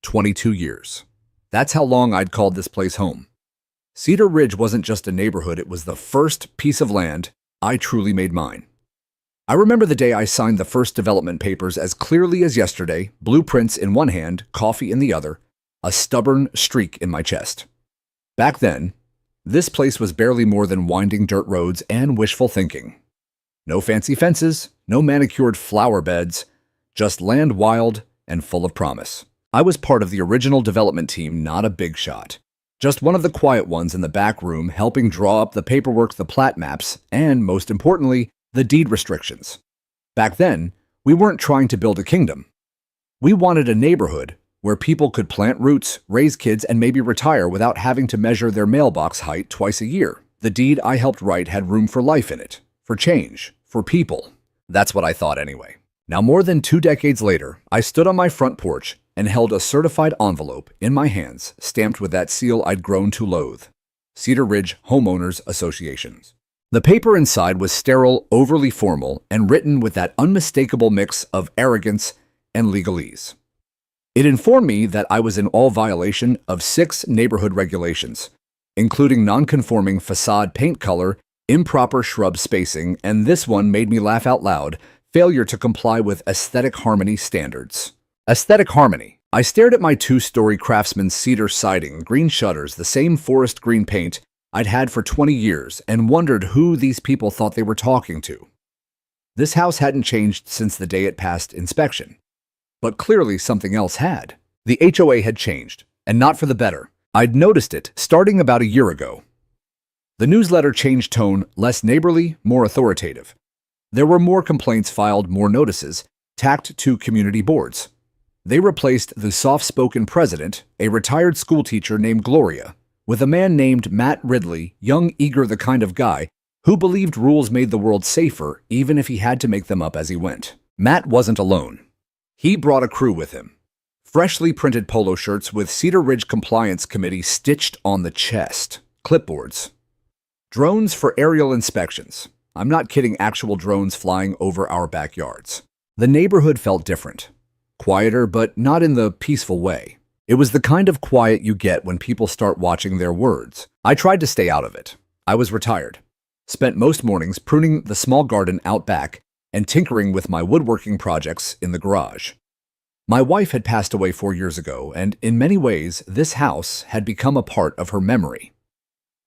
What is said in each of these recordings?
22 years. That's how long I'd called this place home. Cedar Ridge wasn't just a neighborhood, it was the first piece of land I truly made mine. I remember the day I signed the first development papers as clearly as yesterday, blueprints in one hand, coffee in the other, a stubborn streak in my chest. Back then, this place was barely more than winding dirt roads and wishful thinking. No fancy fences, no manicured flower beds, just land wild and full of promise. I was part of the original development team, not a big shot. Just one of the quiet ones in the back room helping draw up the paperwork, the plat maps, and, most importantly, the deed restrictions. Back then, we weren't trying to build a kingdom. We wanted a neighborhood where people could plant roots, raise kids, and maybe retire without having to measure their mailbox height twice a year. The deed I helped write had room for life in it, for change, for people. That's what I thought anyway. Now, more than 2 decades later, I stood on my front porch and held a certified envelope in my hands, stamped with that seal I'd grown to loathe: Cedar Ridge Homeowners Association. The paper inside was sterile, overly formal, and written with that unmistakable mix of arrogance and legalese. It informed me that I was in all violation of 6 neighborhood regulations, including non-conforming facade paint color, improper shrub spacing, and this one made me laugh out loud: failure to comply with aesthetic harmony standards. Aesthetic harmony. I stared at my 2-story Craftsman cedar siding, green shutters, the same forest green paint I'd had for 20 years, and wondered who these people thought they were talking to. This house hadn't changed since the day it passed inspection. But clearly something else had. The HOA had changed, and not for the better. I'd noticed it starting about a year ago. The newsletter changed tone, less neighborly, more authoritative. There were more complaints filed, more notices, tacked to community boards. They replaced the soft-spoken president, a retired schoolteacher named Gloria, with a man named Matt Ridley, young, eager, the kind of guy who believed rules made the world safer even if he had to make them up as he went. Matt wasn't alone. He brought a crew with him. Freshly printed polo shirts with Cedar Ridge Compliance Committee stitched on the chest. Clipboards. Drones for aerial inspections. I'm not kidding, actual drones flying over our backyards. The neighborhood felt different. Quieter, but not in the peaceful way. It was the kind of quiet you get when people start watching their words. I tried to stay out of it. I was retired. Spent most mornings pruning the small garden out back and tinkering with my woodworking projects in the garage. My wife had passed away 4 years ago, and in many ways, this house had become a part of her memory.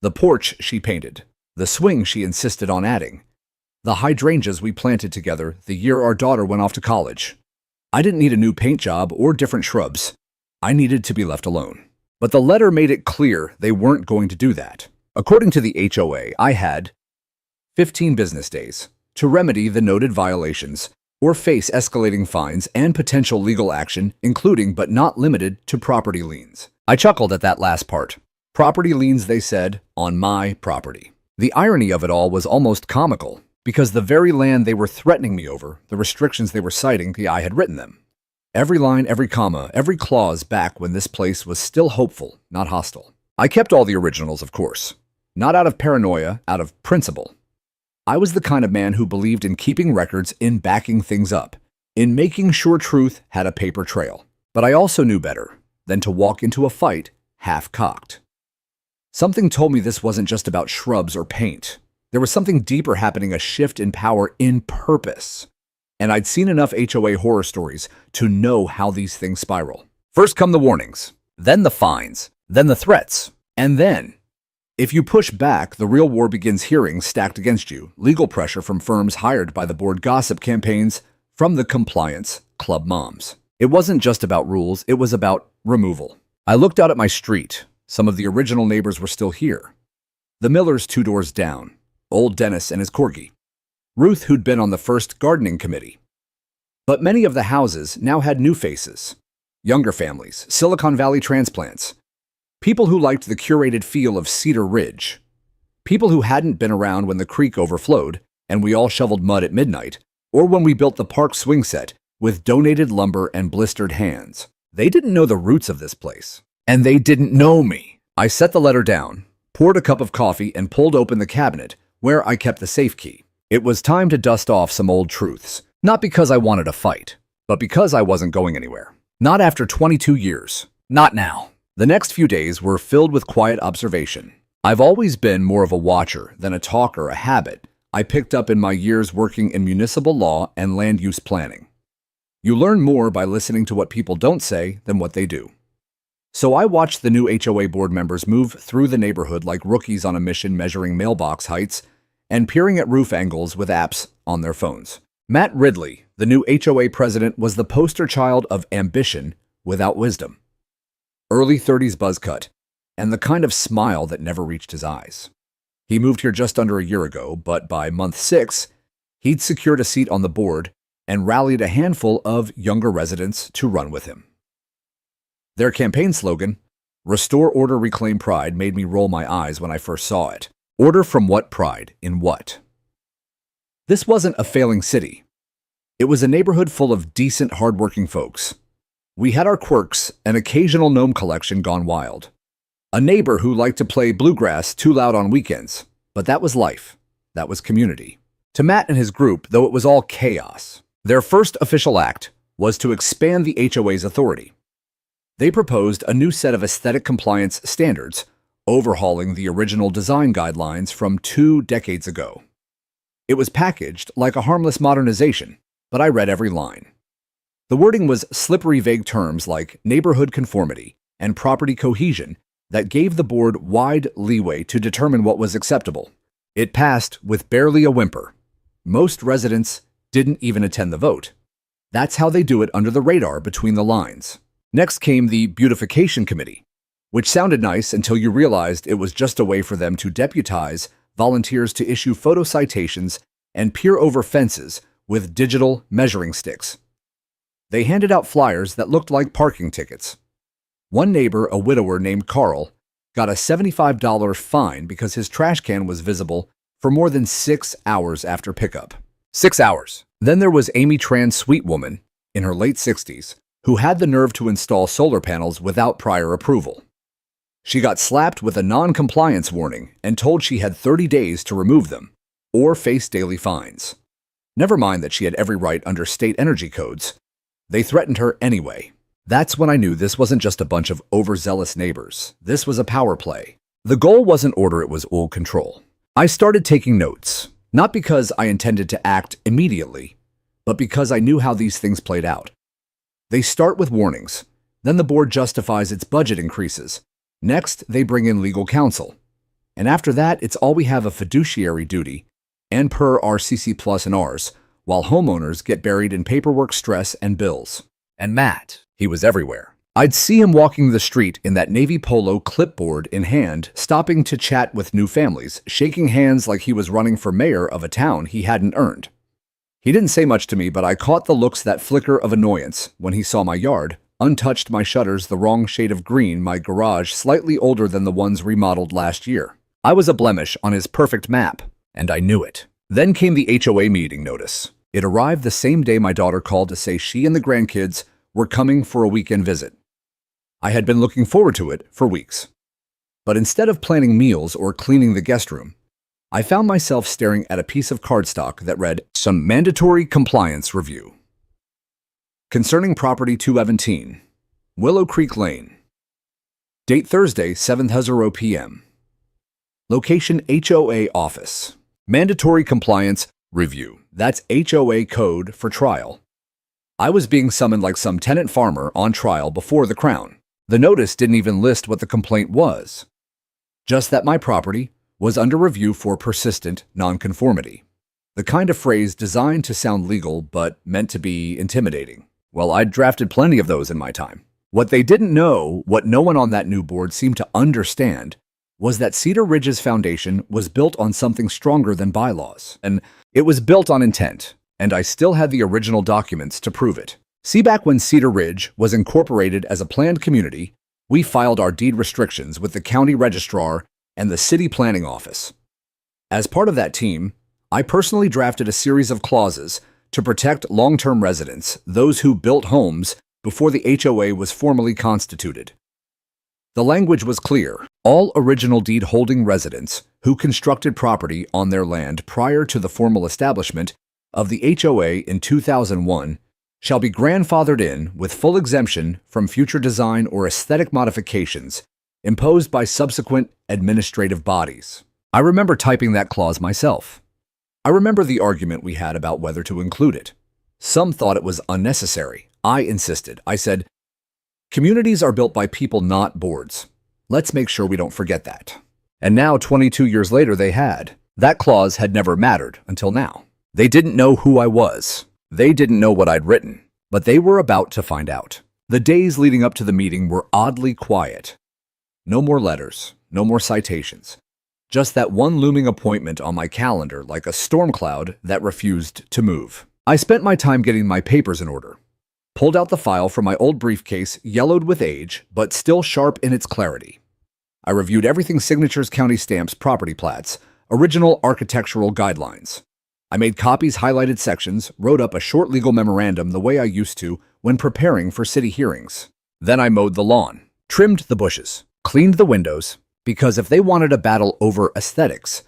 The porch she painted, the swing she insisted on adding, the hydrangeas we planted together the year our daughter went off to college. I didn't need a new paint job or different shrubs. I needed to be left alone. But the letter made it clear they weren't going to do that. According to the HOA, I had 15 business days to remedy the noted violations or face escalating fines and potential legal action, including but not limited to property liens. I chuckled at that last part. Property liens, they said, on my property. The irony of it all was almost comical, because the very land they were threatening me over, the restrictions they were citing, I had written them. Every line, every comma, every clause back when this place was still hopeful, not hostile. I kept all the originals, of course. Not out of paranoia, out of principle. I was the kind of man who believed in keeping records, in backing things up, in making sure truth had a paper trail. But I also knew better than to walk into a fight half-cocked. Something told me this wasn't just about shrubs or paint. There was something deeper happening, a shift in power, in purpose. And I'd seen enough HOA horror stories to know how these things spiral. First come the warnings, then the fines, then the threats, and then, if you push back, the real war begins. Hearings stacked against you, legal pressure from firms hired by the board, gossip campaigns from the compliance club moms. It wasn't just about rules, it was about removal. I looked out at my street. Some of the original neighbors were still here. The Millers 2 doors down. Old Dennis and his corgi. Ruth, who'd been on the first gardening committee. But many of the houses now had new faces. Younger families, Silicon Valley transplants. People who liked the curated feel of Cedar Ridge. People who hadn't been around when the creek overflowed and we all shoveled mud at midnight, or when we built the park swing set with donated lumber and blistered hands. They didn't know the roots of this place. And they didn't know me. I set the letter down, poured a cup of coffee, and pulled open the cabinet where I kept the safe key. It was time to dust off some old truths. Not because I wanted a fight, but because I wasn't going anywhere. Not after 22 years. Not now. The next few days were filled with quiet observation. I've always been more of a watcher than a talker, a habit I picked up in my years working in municipal law and land use planning. You learn more by listening to what people don't say than what they do. So I watched the new HOA board members move through the neighborhood like rookies on a mission, measuring mailbox heights and peering at roof angles with apps on their phones. Matt Ridley, the new HOA president, was the poster child of ambition without wisdom. Early 30s buzz cut, and the kind of smile that never reached his eyes. He moved here just under a year ago, but by month 6, he'd secured a seat on the board and rallied a handful of younger residents to run with him. Their campaign slogan, "Restore Order, Reclaim Pride," made me roll my eyes when I first saw it. Order from what? Pride in what? This wasn't a failing city. It was a neighborhood full of decent, hardworking folks. We had our quirks, an occasional gnome collection gone wild. A neighbor who liked to play bluegrass too loud on weekends. But that was life. That was community. To Matt and his group, though it was all chaos, their first official act was to expand the HOA's authority. They proposed a new set of aesthetic compliance standards, overhauling the original design guidelines from 2 decades ago. It was packaged like a harmless modernization, but I read every line. The wording was slippery, vague terms like neighborhood conformity and property cohesion that gave the board wide leeway to determine what was acceptable. It passed with barely a whimper. Most residents didn't even attend the vote. That's how they do it under the radar between the lines. Next came the Beautification Committee, which sounded nice until you realized it was just a way for them to deputize volunteers to issue photo citations and peer over fences with digital measuring sticks. They handed out flyers that looked like parking tickets. One neighbor, a widower named Carl, got a $75 fine because his trash can was visible for more than 6 hours after pickup. 6 hours. Then there was Amy Tran, sweet woman, in her late 60s, who had the nerve to install solar panels without prior approval. She got slapped with a non-compliance warning and told she had 30 days to remove them or face daily fines. Never mind that she had every right under state energy codes. They threatened her anyway. That's when I knew this wasn't just a bunch of overzealous neighbors. This was a power play. The goal wasn't order, it was old control. I started taking notes, not because I intended to act immediately, but because I knew how these things played out. They start with warnings. Then the board justifies its budget increases. Next, they bring in legal counsel. And after that, it's all we have a fiduciary duty, and per RCC Plus and ours, while homeowners get buried in paperwork, stress, and bills. And Matt, he was everywhere. I'd see him walking the street in that navy polo, clipboard in hand, stopping to chat with new families, shaking hands like he was running for mayor of a town he hadn't earned. He didn't say much to me, but I caught the looks, that flicker of annoyance when he saw my yard, untouched, my shutters the wrong shade of green, my garage slightly older than the ones remodeled last year. I was a blemish on his perfect map, and I knew it. Then came the HOA meeting notice. It arrived the same day my daughter called to say she and the grandkids were coming for a weekend visit. I had been looking forward to it for weeks. But instead of planning meals or cleaning the guest room, I found myself staring at a piece of cardstock that read, "Some mandatory compliance review. Concerning property 217, Willow Creek Lane. Date Thursday, 7:00 p.m. Location HOA office. Mandatory compliance review." That's HOA code for trial. I was being summoned like some tenant farmer on trial before the crown. The notice didn't even list what the complaint was. Just that my property was under review for persistent nonconformity. The kind of phrase designed to sound legal but meant to be intimidating. Well, I'd drafted plenty of those in my time. What they didn't know, what no one on that new board seemed to understand, was that Cedar Ridge's foundation was built on something stronger than bylaws. And it was built on intent, and I still had the original documents to prove it. See, back when Cedar Ridge was incorporated as a planned community, we filed our deed restrictions with the county registrar and the city planning office. As part of that team, I personally drafted a series of clauses to protect long-term residents, those who built homes before the HOA was formally constituted. The language was clear. All original deed-holding residents who constructed property on their land prior to the formal establishment of the HOA in 2001 shall be grandfathered in with full exemption from future design or aesthetic modifications imposed by subsequent administrative bodies. I remember typing that clause myself. I remember the argument we had about whether to include it. Some thought it was unnecessary. I insisted. I said, communities are built by people, not boards. Let's make sure we don't forget that. And now, 22 years later, they had. That clause had never mattered until now. They didn't know who I was. They didn't know what I'd written, but they were about to find out. The days leading up to the meeting were oddly quiet. No more letters, no more citations. Just that one looming appointment on my calendar like a storm cloud that refused to move. I spent my time getting my papers in order. Pulled out the file from my old briefcase, yellowed with age, but still sharp in its clarity. I reviewed everything: signatures, county stamps, property plats, original architectural guidelines. I made copies, highlighted sections, wrote up a short legal memorandum the way I used to when preparing for city hearings. Then I mowed the lawn, trimmed the bushes, cleaned the windows, because if they wanted a battle over aesthetics,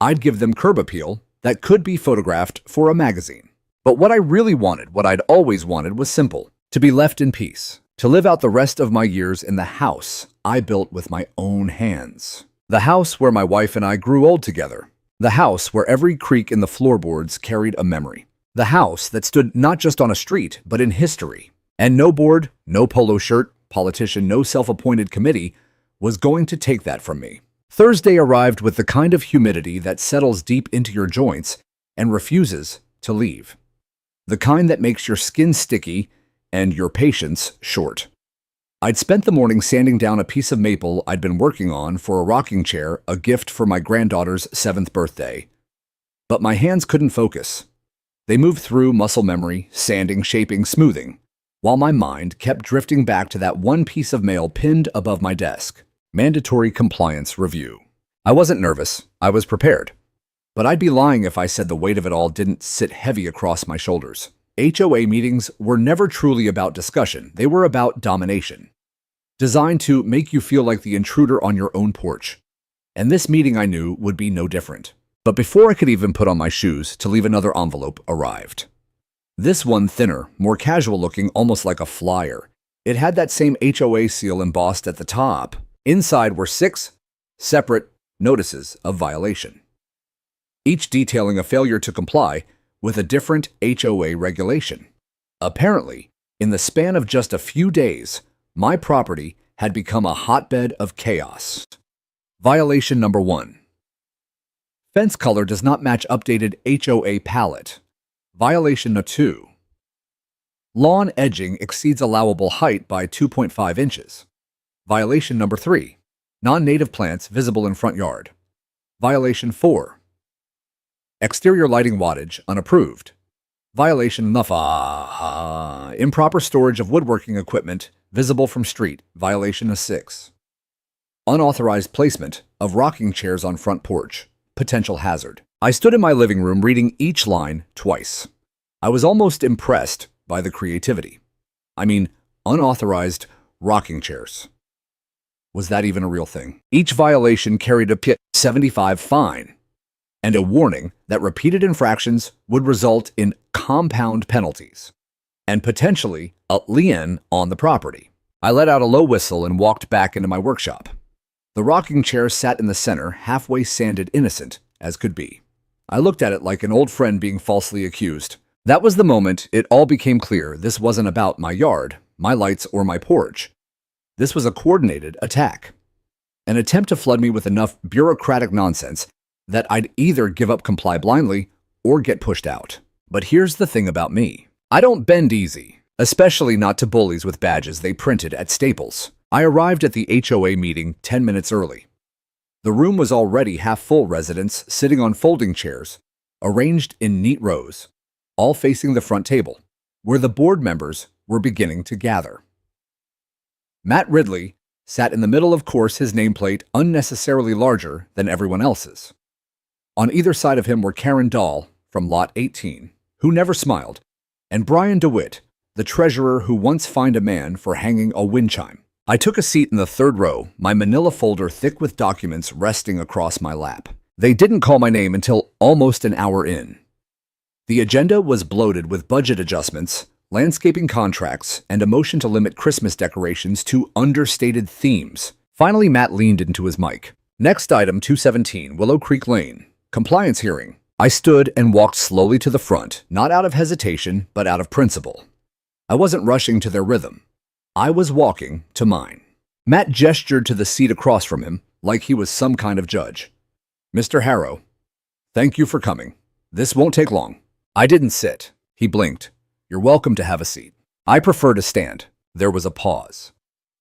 I'd give them curb appeal that could be photographed for a magazine. But what I really wanted, what I'd always wanted, was simple: to be left in peace, to live out the rest of my years in the house I built with my own hands. The house where my wife and I grew old together. The house where every creak in the floorboards carried a memory. The house that stood not just on a street, but in history. And no board, no polo shirt, politician, no self-appointed committee was going to take that from me. Thursday arrived with the kind of humidity that settles deep into your joints and refuses to leave. The kind that makes your skin sticky and your patience short. I'd spent the morning sanding down a piece of maple I'd been working on for a rocking chair, a gift for my granddaughter's 7th birthday. But my hands couldn't focus. They moved through muscle memory, sanding, shaping, smoothing, while my mind kept drifting back to that one piece of mail pinned above my desk. Mandatory compliance review. I wasn't nervous. I was prepared. But I'd be lying if I said the weight of it all didn't sit heavy across my shoulders. HOA meetings were never truly about discussion. They were about domination, designed to make you feel like the intruder on your own porch. And this meeting, I knew, would be no different. But before I could even put on my shoes to leave, another envelope arrived. This one thinner, more casual looking, almost like a flyer. It had that same HOA seal embossed at the top. Inside were 6 separate notices of violation, each detailing a failure to comply with a different HOA regulation. Apparently, in the span of just a few days, my property had become a hotbed of chaos. Violation number 1. Fence color does not match updated HOA palette. Violation number 2. Lawn edging exceeds allowable height by 2.5 inches. Violation number 3. Non-native plants visible in front yard. Violation 4. Exterior lighting wattage unapproved. Violation number 5. Improper storage of woodworking equipment visible from street. Violation of 6. Unauthorized placement of rocking chairs on front porch. Potential hazard. I stood in my living room reading each line twice. I was almost impressed by the creativity. I mean, unauthorized rocking chairs. Was that even a real thing? Each violation carried a $75 fine and a warning that repeated infractions would result in compound penalties and potentially a lien on the property. I let out a low whistle and walked back into my workshop. The rocking chair sat in the center, halfway sanded, innocent as could be. I looked at it like an old friend being falsely accused. That was the moment it all became clear. This wasn't about my yard, my lights, or my porch. This was a coordinated attack. An attempt to flood me with enough bureaucratic nonsense that I'd either give up, comply blindly, or get pushed out. But here's the thing about me. I don't bend easy, especially not to bullies with badges they printed at Staples. I arrived at the HOA meeting 10 minutes early. The room was already half full, residents sitting on folding chairs, arranged in neat rows, all facing the front table, where the board members were beginning to gather. Matt Ridley sat in the middle, of course, his nameplate unnecessarily larger than everyone else's. On either side of him were Karen Dahl from Lot 18, who never smiled, and Brian DeWitt, the treasurer who once fined a man for hanging a wind chime. I took a seat in the third row, my manila folder thick with documents resting across my lap. They didn't call my name until almost an hour in. The agenda was bloated with budget adjustments, landscaping contracts, and a motion to limit Christmas decorations to understated themes. Finally, Matt leaned into his mic. Next item, 217, Willow Creek Lane. Compliance hearing. I stood and walked slowly to the front, not out of hesitation, but out of principle. I wasn't rushing to their rhythm. I was walking to mine. Matt gestured to the seat across from him, like he was some kind of judge. Mr. Harrow, thank you for coming. This won't take long. I didn't sit. He blinked. You're welcome to have a seat. I prefer to stand. There was a pause.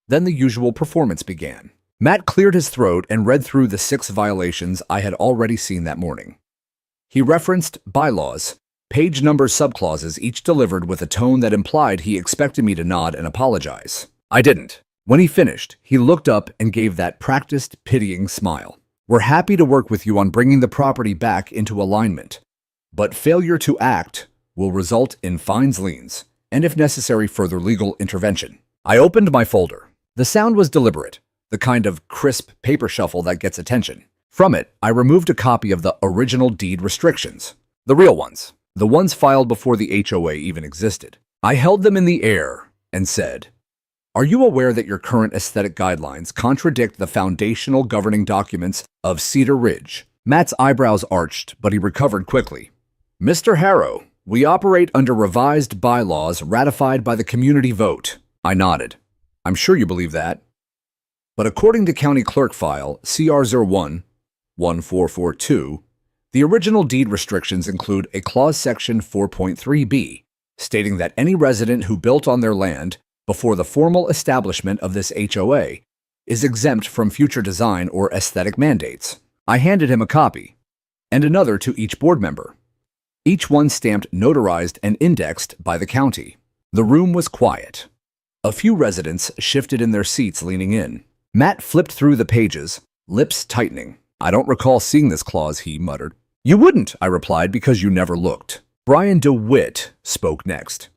Then the usual performance began. Matt cleared his throat and read through the 6 violations I had already seen that morning. He referenced bylaws, page numbers, subclauses, each delivered with a tone that implied he expected me to nod and apologize. I didn't. When he finished, he looked up and gave that practiced, pitying smile. We're happy to work with you on bringing the property back into alignment, but failure to act will result in fines, liens, and if necessary, further legal intervention. I opened my folder. The sound was deliberate, the kind of crisp paper shuffle that gets attention. From it, I removed a copy of the original deed restrictions, the real ones, the ones filed before the HOA even existed. I held them in the air and said, are you aware that your current aesthetic guidelines contradict the foundational governing documents of Cedar Ridge? Matt's eyebrows arched, but he recovered quickly. Mr. Harrow, we operate under revised bylaws ratified by the community vote. I nodded. I'm sure you believe that. But according to County Clerk File CR01-1442, the original deed restrictions include a clause section 4.3b, stating that any resident who built on their land before the formal establishment of this HOA is exempt from future design or aesthetic mandates. I handed him a copy, and another to each board member. Each one stamped, notarized, and indexed by the county. The room was quiet. A few residents shifted in their seats, leaning in. Matt flipped through the pages, lips tightening. I don't recall seeing this clause, he muttered. You wouldn't, I replied, because you never looked. Brian DeWitt spoke next.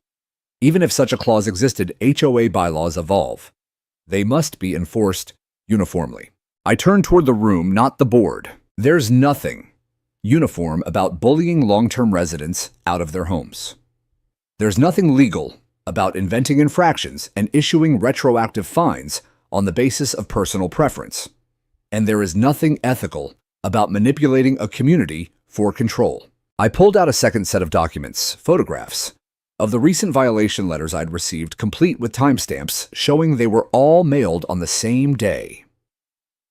Even if such a clause existed, HOA bylaws evolve. They must be enforced uniformly. I turned toward the room, not the board. There's nothing uniform about bullying long-term residents out of their homes. There's nothing legal about inventing infractions and issuing retroactive fines on the basis of personal preference. And there is nothing ethical about manipulating a community for control. I pulled out a second set of documents, photographs, of the recent violation letters I'd received, complete with timestamps showing they were all mailed on the same day.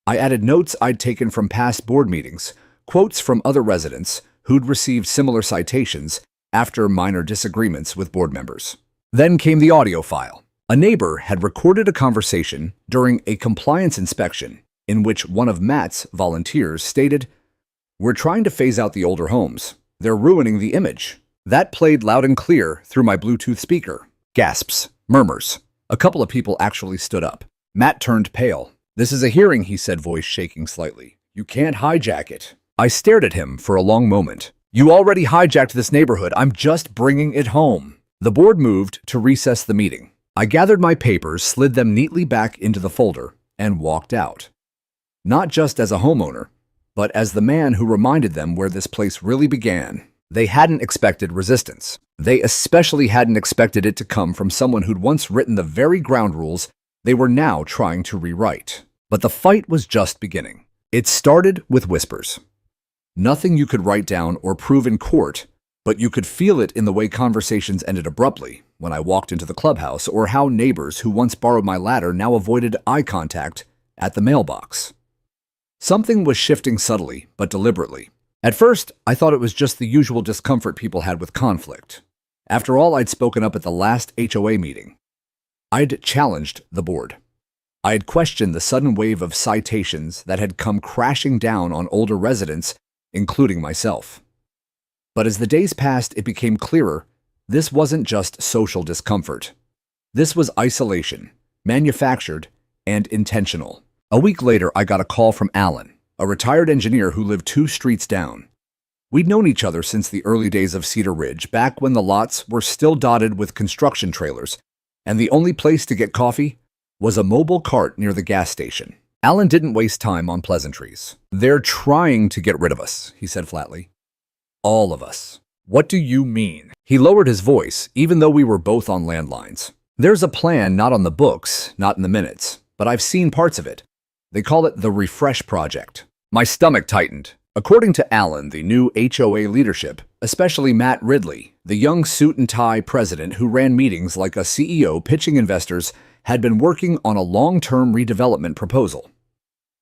I added notes I'd taken from past board meetings, quotes from other residents who'd received similar citations after minor disagreements with board members. Then came the audio file. A neighbor had recorded a conversation during a compliance inspection in which one of Matt's volunteers stated, "We're trying to phase out the older homes. They're ruining the image." That played loud and clear through my Bluetooth speaker. Gasps, murmurs. A couple of people actually stood up. Matt turned pale. This is a hearing, he said, voice shaking slightly. You can't hijack it. I stared at him for a long moment. You already hijacked this neighborhood. I'm just bringing it home. The board moved to recess the meeting. I gathered my papers, slid them neatly back into the folder, and walked out. Not just as a homeowner, but as the man who reminded them where this place really began. They hadn't expected resistance. They especially hadn't expected it to come from someone who'd once written the very ground rules they were now trying to rewrite. But the fight was just beginning. It started with whispers. Nothing you could write down or prove in court, but you could feel it in the way conversations ended abruptly when I walked into the clubhouse, or how neighbors who once borrowed my ladder now avoided eye contact at the mailbox. Something was shifting subtly but deliberately. At first, I thought it was just the usual discomfort people had with conflict. After all, I'd spoken up at the last HOA meeting. I'd challenged the board. I had questioned the sudden wave of citations that had come crashing down on older residents, including myself. But as the days passed, it became clearer this wasn't just social discomfort. This was isolation, manufactured and intentional. A week later, I got a call from Alan, a retired engineer who lived 2 streets down. We'd known each other since the early days of Cedar Ridge, back when the lots were still dotted with construction trailers, and the only place to get coffee was a mobile cart near the gas station. Alan didn't waste time on pleasantries. They're trying to get rid of us, he said flatly. All of us. What do you mean? He lowered his voice, even though we were both on landlines. There's a plan not on the books, not in the minutes, but I've seen parts of it. They call it the Refresh Project. My stomach tightened. According to Alan, the new HOA leadership, especially Matt Ridley, the young suit-and-tie president who ran meetings like a CEO pitching investors, had been working on a long-term redevelopment proposal.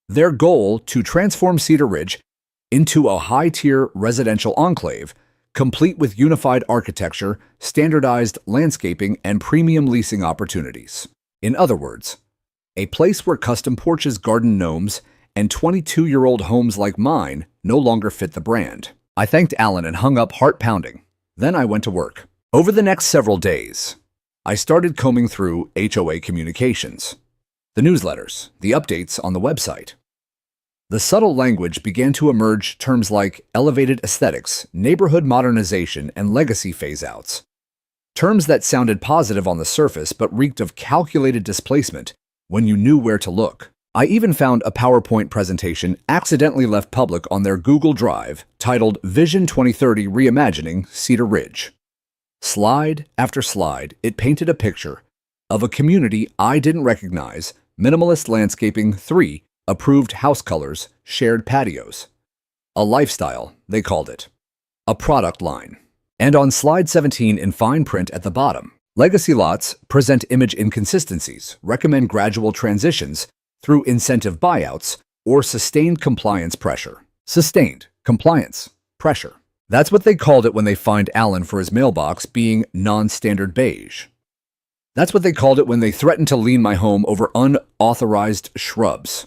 Their goal to transform Cedar Ridge into a high-tier residential enclave, complete with unified architecture, standardized landscaping, and premium leasing opportunities. In other words, a place where custom porches, garden gnomes, and 22-year-old homes like mine no longer fit the brand. I thanked Alan and hung up, heart pounding. Then I went to work. Over the next several days, I started combing through HOA communications, the newsletters, the updates on the website. The subtle language began to emerge, terms like elevated aesthetics, neighborhood modernization, and legacy phase-outs. Terms that sounded positive on the surface but reeked of calculated displacement when you knew where to look. I even found a PowerPoint presentation accidentally left public on their Google Drive titled Vision 2030 Reimagining Cedar Ridge. Slide after slide, it painted a picture of a community I didn't recognize, minimalist landscaping, 3 approved house colors, shared patios. A lifestyle, they called it. A product line. And on slide 17 in fine print at the bottom, legacy lots present image inconsistencies, recommend gradual transitions through incentive buyouts or sustained compliance pressure. Sustained compliance pressure. That's what they called it when they fined Alan for his mailbox being non-standard beige. That's what they called it when they threatened to lien my home over unauthorized shrubs.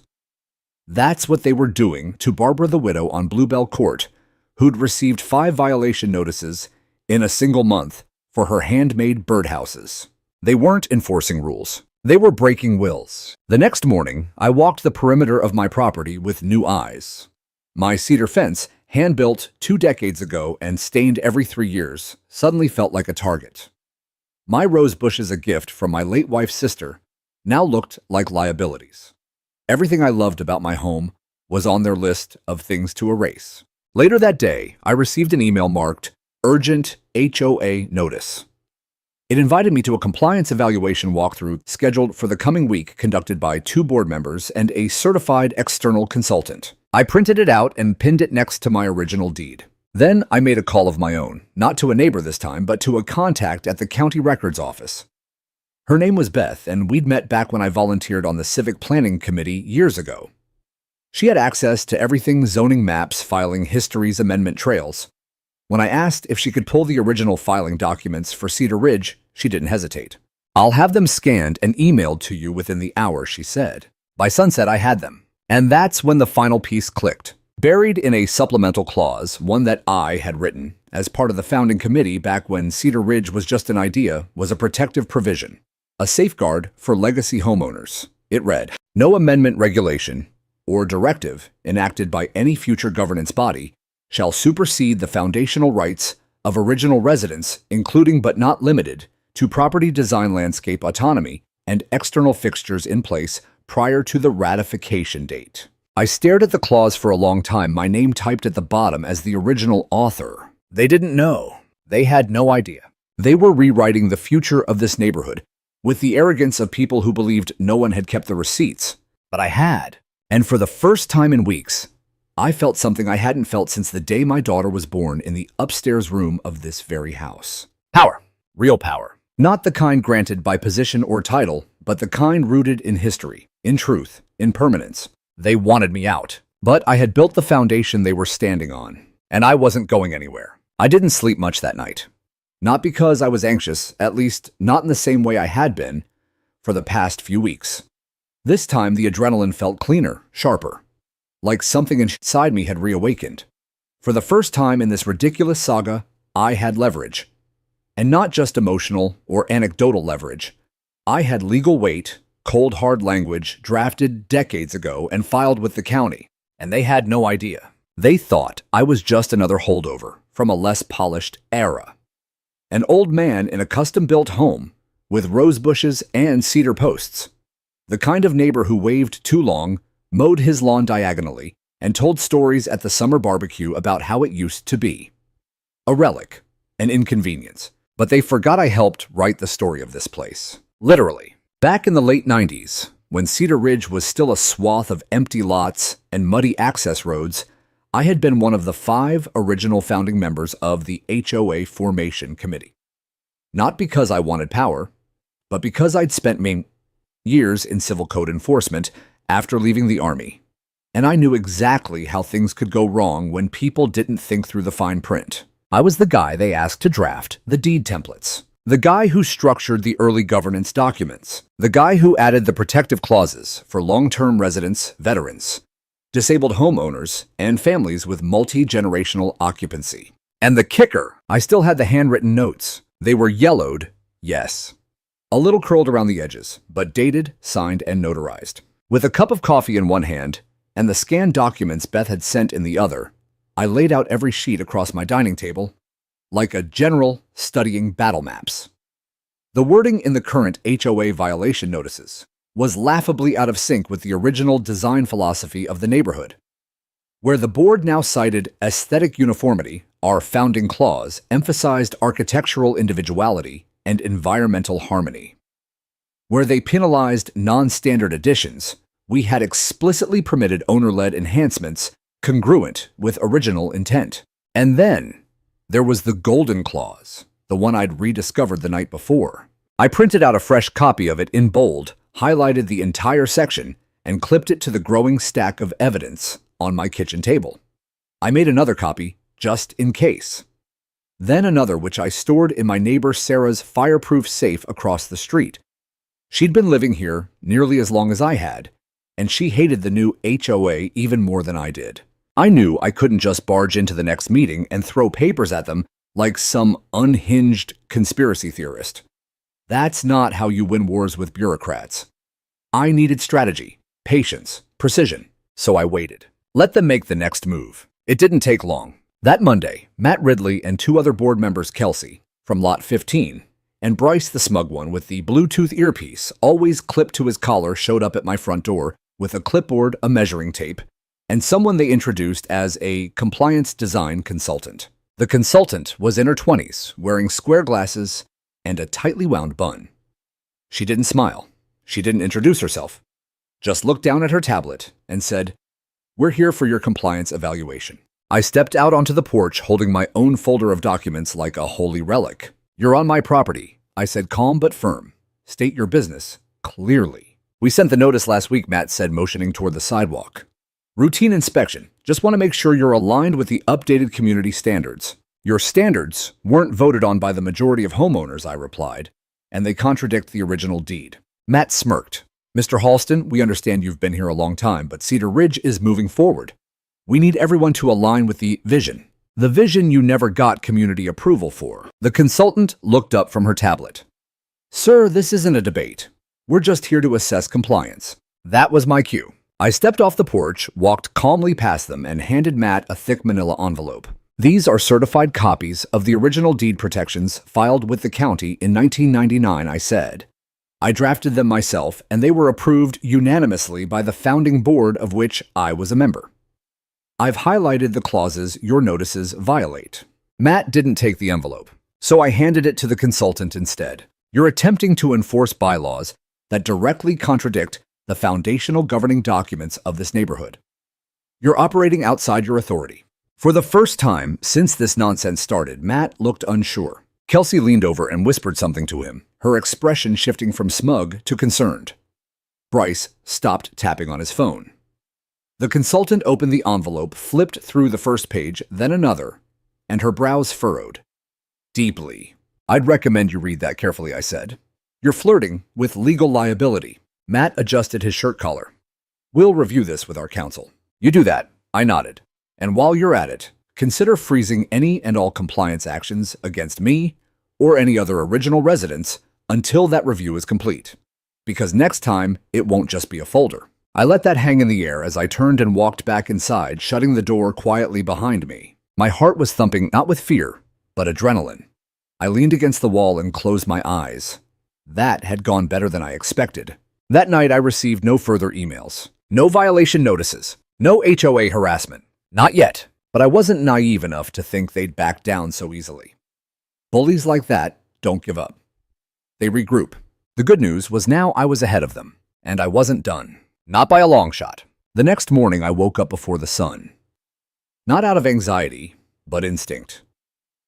That's what they were doing to Barbara the widow on Bluebell Court, who'd received 5 violation notices in a single month for her handmade birdhouses. They weren't enforcing rules. They were breaking wills. The next morning, I walked the perimeter of my property with new eyes. My cedar fence, hand-built 2 decades ago and stained every 3 years, suddenly felt like a target. My rose bushes, a gift from my late wife's sister, now looked like liabilities. Everything I loved about my home was on their list of things to erase. Later that day, I received an email marked Urgent HOA Notice. It invited me to a compliance evaluation walkthrough scheduled for the coming week, conducted by 2 board members and a certified external consultant. I printed it out and pinned it next to my original deed. Then I made a call of my own, not to a neighbor this time, but to a contact at the county records office. Her name was Beth, and we'd met back when I volunteered on the civic planning committee years ago. She had access to everything: zoning maps, filing histories, amendment trails. When I asked if she could pull the original filing documents for Cedar Ridge, she didn't hesitate. "I'll have them scanned and emailed to you within the hour," she said. By sunset, I had them. And that's when the final piece clicked. Buried in a supplemental clause, one that I had written as part of the founding committee back when Cedar Ridge was just an idea, was a protective provision, a safeguard for legacy homeowners. It read, "No amendment, regulation, or directive enacted by any future governance body shall supersede the foundational rights of original residents, including but not limited to property design, landscape autonomy, and external fixtures in place prior to the ratification date." I stared at the clause for a long time, my name typed at the bottom as the original author. They didn't know. They had no idea. They were rewriting the future of this neighborhood with the arrogance of people who believed no one had kept the receipts. But I had. And for the first time in weeks, I felt something I hadn't felt since the day my daughter was born, in the upstairs room of this very house. Power. Real power. Not the kind granted by position or title, but the kind rooted in history, in truth, in permanence. They wanted me out, but I had built the foundation they were standing on, and I wasn't going anywhere. I didn't sleep much that night. Not because I was anxious, at least not in the same way I had been for the past few weeks. This time the adrenaline felt cleaner, sharper, like something inside me had reawakened. For the first time in this ridiculous saga, I had leverage. And not just emotional or anecdotal leverage. I had legal weight, cold hard language drafted decades ago and filed with the county, and they had no idea. They thought I was just another holdover from a less polished era. An old man in a custom-built home with rose bushes and cedar posts. The kind of neighbor who waved too long, mowed his lawn diagonally, and told stories at the summer barbecue about how it used to be. A relic, an inconvenience. But they forgot I helped write the story of this place. Literally. Back in the late 90s, when Cedar Ridge was still a swath of empty lots and muddy access roads, I had been one of the 5 original founding members of the HOA Formation Committee. Not because I wanted power, but because I'd spent years in civil code enforcement after leaving the Army, and I knew exactly how things could go wrong when people didn't think through the fine print. I was the guy they asked to draft the deed templates, the guy who structured the early governance documents, the guy who added the protective clauses for long-term residents, veterans, disabled homeowners, and families with multi-generational occupancy. And the kicker, I still had the handwritten notes. They were yellowed, yes. A little curled around the edges, but dated, signed, and notarized. With a cup of coffee in one hand and the scanned documents Beth had sent in the other, I laid out every sheet across my dining table like a general studying battle maps. The wording in the current HOA violation notices was laughably out of sync with the original design philosophy of the neighborhood. Where the board now cited aesthetic uniformity, our founding clause emphasized architectural individuality and environmental harmony. Where they penalized non-standard additions, we had explicitly permitted owner-led enhancements congruent with original intent. And then there was the golden clause, the one I'd rediscovered the night before. I printed out a fresh copy of it in bold, highlighted the entire section, and clipped it to the growing stack of evidence on my kitchen table. I made another copy just in case. Then another which I stored in my neighbor Sarah's fireproof safe across the street. She'd been living here nearly as long as I had, and she hated the new HOA even more than I did. I knew I couldn't just barge into the next meeting and throw papers at them like some unhinged conspiracy theorist. That's not how you win wars with bureaucrats. I needed strategy, patience, precision, so I waited. Let them make the next move. It didn't take long. That Monday, Matt Ridley and 2 other board members, Kelsey, from Lot 15, and Bryce the smug one with the Bluetooth earpiece always clipped to his collar, showed up at my front door with a clipboard, a measuring tape, and someone they introduced as a compliance design consultant. The consultant was in her 20s, wearing square glasses and a tightly wound bun. She didn't smile. She didn't introduce herself. Just looked down at her tablet and said, "We're here for your compliance evaluation." I stepped out onto the porch holding my own folder of documents like a holy relic. "You're on my property," I said, calm but firm. "State your business clearly." "We sent the notice last week," Matt said, motioning toward the sidewalk. "Routine inspection. Just want to make sure you're aligned with the updated community standards." "Your standards weren't voted on by the majority of homeowners," I replied, "and they contradict the original deed." Matt smirked. "Mr. Halston, we understand you've been here a long time, but Cedar Ridge is moving forward. We need everyone to align with the vision. The vision you never got community approval for." The consultant looked up from her tablet. "Sir, this isn't a debate. We're just here to assess compliance." That was my cue. I stepped off the porch, walked calmly past them, and handed Matt a thick manila envelope. "These are certified copies of the original deed protections filed with the county in 1999, I said. "I drafted them myself, and they were approved unanimously by the founding board of which I was a member. I've highlighted the clauses your notices violate." Matt didn't take the envelope, so I handed it to the consultant instead. "You're attempting to enforce bylaws that directly contradict the foundational governing documents of this neighborhood. You're operating outside your authority." For the first time since this nonsense started, Matt looked unsure. Kelsey leaned over and whispered something to him, her expression shifting from smug to concerned. Bryce stopped tapping on his phone. The consultant opened the envelope, flipped through the first page, then another, and her brows furrowed. "Deeply. I'd recommend you read that carefully," I said. "You're flirting with legal liability." Matt adjusted his shirt collar. "We'll review this with our counsel." "You do that," I nodded. "And while you're at it, consider freezing any and all compliance actions against me or any other original residents until that review is complete. Because next time, it won't just be a folder." I let that hang in the air as I turned and walked back inside, shutting the door quietly behind me. My heart was thumping not with fear, but adrenaline. I leaned against the wall and closed my eyes. That had gone better than I expected. That night, I received no further emails. No violation notices. No HOA harassment. Not yet, but I wasn't naive enough to think they'd back down so easily. Bullies like that don't give up. They regroup. The good news was now I was ahead of them, and I wasn't done. Not by a long shot. The next morning, I woke up before the sun. Not out of anxiety, but instinct.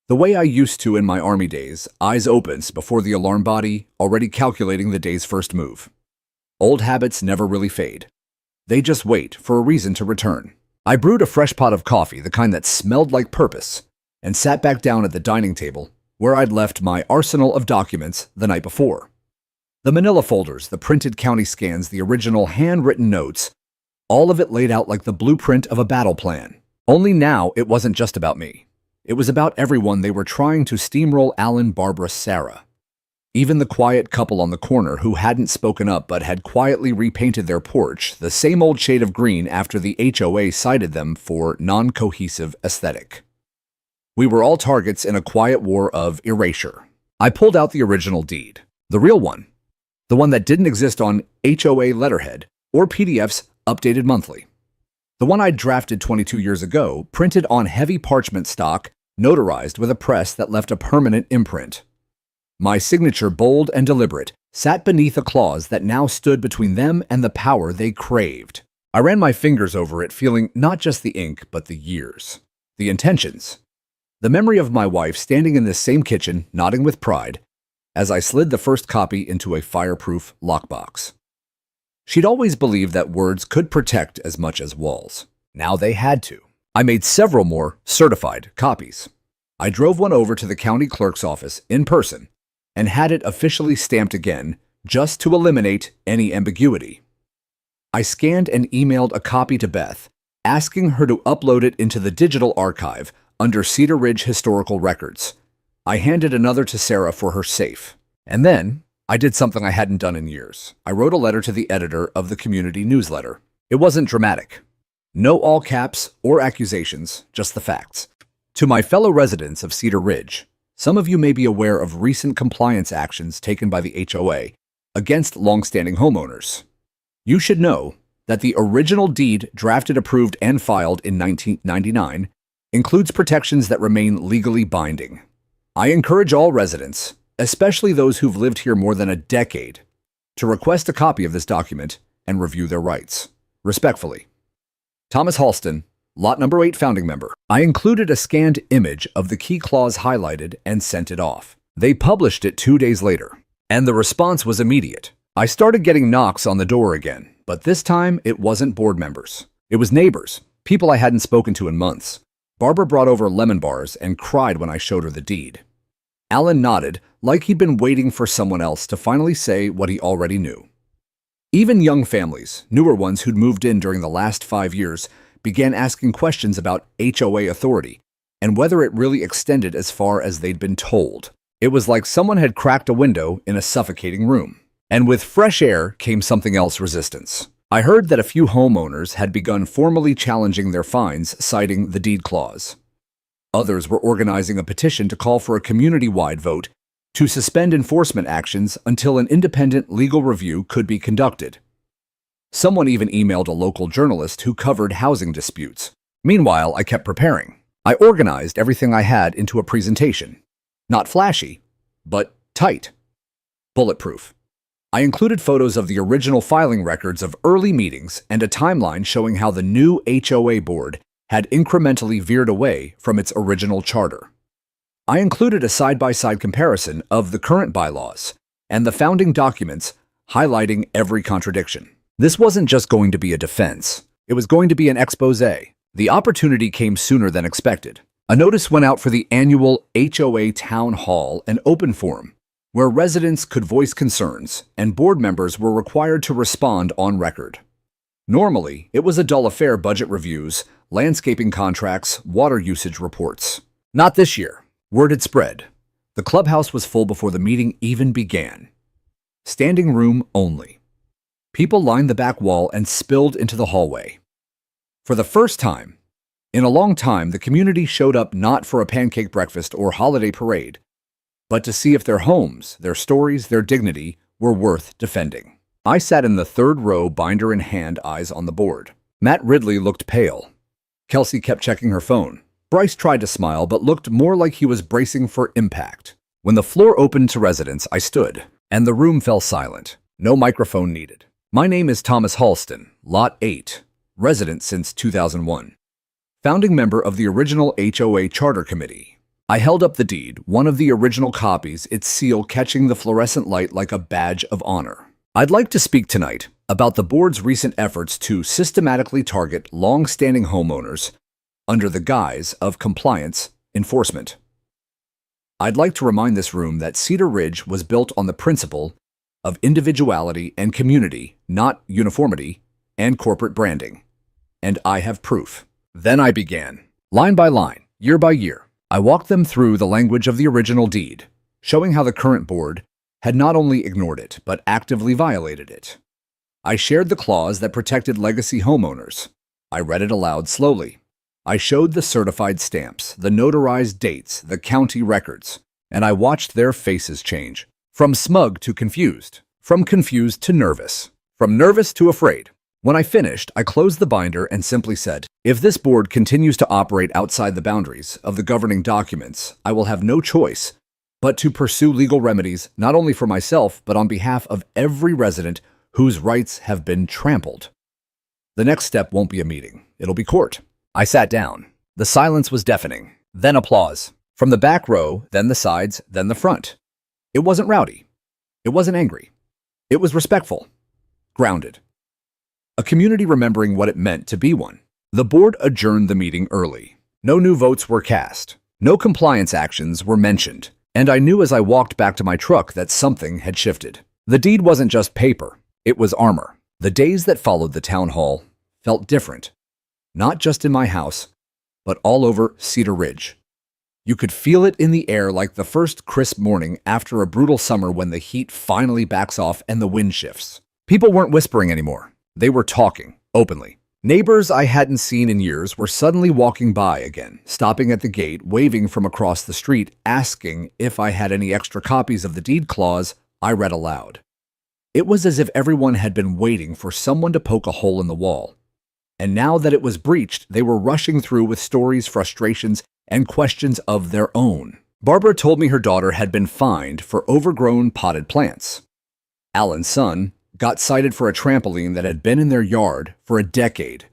The way I used to in my army days, eyes opens before the alarm body, already calculating the day's first move. Old habits never really fade. They just wait for a reason to return. I brewed a fresh pot of coffee, the kind that smelled like purpose, and sat back down at the dining table where I'd left my arsenal of documents the night before. The manila folders, the printed county scans, the original handwritten notes, all of it laid out like the blueprint of a battle plan. Only now it wasn't just about me. It was about everyone. They were trying to steamroll Alan, Barbara, Sarah. Even the quiet couple on the corner who hadn't spoken up but had quietly repainted their porch the same old shade of green after the HOA cited them for non-cohesive aesthetic. We were all targets in a quiet war of erasure. I pulled out the original deed, the real one, the one that didn't exist on HOA letterhead or PDFs updated monthly. The one I'd drafted 22 years ago, printed on heavy parchment stock, notarized with a press that left a permanent imprint. My signature, bold and deliberate, sat beneath a clause that now stood between them and the power they craved. I ran my fingers over it, feeling not just the ink, but the years, the intentions. The memory of my wife standing in this same kitchen, nodding with pride, as I slid the first copy into a fireproof lockbox. She'd always believed that words could protect as much as walls. Now they had to. I made several more certified copies. I drove one over to the county clerk's office in person and had it officially stamped again, just to eliminate any ambiguity. I scanned and emailed a copy to Beth, asking her to upload it into the digital archive under Cedar Ridge Historical Records. I handed another to Sarah for her safe. And then, I did something I hadn't done in years. I wrote a letter to the editor of the community newsletter. It wasn't dramatic. No all caps or accusations, just the facts. To my fellow residents of Cedar Ridge, some of you may be aware of recent compliance actions taken by the HOA against longstanding homeowners. You should know that the original deed drafted, approved, and filed in 1999 includes protections that remain legally binding. I encourage all residents, especially those who've lived here more than a decade, to request a copy of this document and review their rights. Respectfully, Thomas Halston, Lot Number 8 founding member. I included a scanned image of the key clause highlighted and sent it off. They published it 2 days later, and the response was immediate. I started getting knocks on the door again, but this time it wasn't board members. It was neighbors, people I hadn't spoken to in months. Barbara brought over lemon bars and cried when I showed her the deed. Alan nodded, like he'd been waiting for someone else to finally say what he already knew. Even young families, newer ones who'd moved in during the last 5 years, began asking questions about HOA authority and whether it really extended as far as they'd been told. It was like someone had cracked a window in a suffocating room. And with fresh air came something else: resistance. I heard that a few homeowners had begun formally challenging their fines, citing the deed clause. Others were organizing a petition to call for a community-wide vote to suspend enforcement actions until an independent legal review could be conducted. Someone even emailed a local journalist who covered housing disputes. Meanwhile, I kept preparing. I organized everything I had into a presentation. Not flashy, but tight. Bulletproof. I included photos of the original filing records of early meetings and a timeline showing how the new HOA board had incrementally veered away from its original charter. I included a side-by-side comparison of the current bylaws and the founding documents, highlighting every contradiction. This wasn't just going to be a defense. It was going to be an exposé. The opportunity came sooner than expected. A notice went out for the annual HOA Town Hall, an open forum, where residents could voice concerns and board members were required to respond on record. Normally, it was a dull affair: budget reviews, landscaping contracts, water usage reports. Not this year. Word had spread. The clubhouse was full before the meeting even began. Standing room only. People lined the back wall and spilled into the hallway. For the first time in a long time, the community showed up not for a pancake breakfast or holiday parade, but to see if their homes, their stories, their dignity were worth defending. I sat in the third row, binder in hand, eyes on the board. Matt Ridley looked pale. Kelsey kept checking her phone. Bryce tried to smile, but looked more like he was bracing for impact. When the floor opened to residents, I stood, and the room fell silent. No microphone needed. My name is Thomas Halston, Lot 8, resident since 2001. Founding member of the original HOA Charter Committee. I held up the deed, one of the original copies, its seal catching the fluorescent light like a badge of honor. I'd like to speak tonight about the board's recent efforts to systematically target long-standing homeowners under the guise of compliance enforcement. I'd like to remind this room that Cedar Ridge was built on the principle of individuality and community, not uniformity and corporate branding. And I have proof. Then I began, line by line, year by year. I walked them through the language of the original deed, showing how the current board had not only ignored it, but actively violated it. I shared the clause that protected legacy homeowners. I read it aloud slowly. I showed the certified stamps, the notarized dates, the county records, and I watched their faces change. From smug to confused, from confused to nervous, from nervous to afraid. When I finished, I closed the binder and simply said, if this board continues to operate outside the boundaries of the governing documents, I will have no choice but to pursue legal remedies not only for myself, but on behalf of every resident whose rights have been trampled. The next step won't be a meeting. It'll be court. I sat down. The silence was deafening. Then applause. From the back row, then the sides, then the front. It wasn't rowdy. It wasn't angry. It was respectful. Grounded. A community remembering what it meant to be one. The board adjourned the meeting early. No new votes were cast. No compliance actions were mentioned. And I knew as I walked back to my truck that something had shifted. The deed wasn't just paper. It was armor. The days that followed the town hall felt different. Not just in my house, but all over Cedar Ridge. You could feel it in the air like the first crisp morning after a brutal summer when the heat finally backs off and the wind shifts. People weren't whispering anymore. They were talking, openly. Neighbors I hadn't seen in years were suddenly walking by again, stopping at the gate, waving from across the street, asking if I had any extra copies of the deed clause. I read aloud. It was as if everyone had been waiting for someone to poke a hole in the wall. And now that it was breached, they were rushing through with stories, frustrations, and questions of their own. Barbara told me her daughter had been fined for overgrown potted plants. Alan's son got cited for a trampoline that had been in their yard for a decade.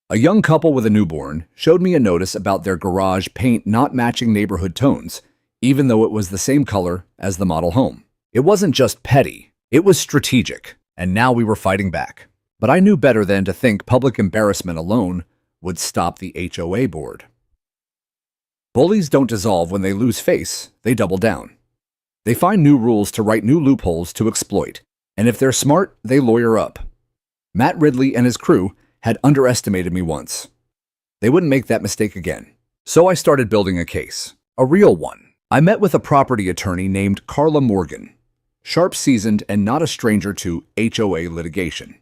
A young couple with a newborn showed me a notice about their garage paint not matching neighborhood tones, even though it was the same color as the model home. It wasn't just petty, it was strategic, and now we were fighting back. But I knew better than to think public embarrassment alone would stop the HOA board. Bullies don't dissolve when they lose face, they double down. They find new rules to write new loopholes to exploit, and if they're smart, they lawyer up. Matt Ridley and his crew had underestimated me once. They wouldn't make that mistake again. So I started building a case, a real one. I met with a property attorney named Carla Morgan, sharp, seasoned, and not a stranger to HOA litigation.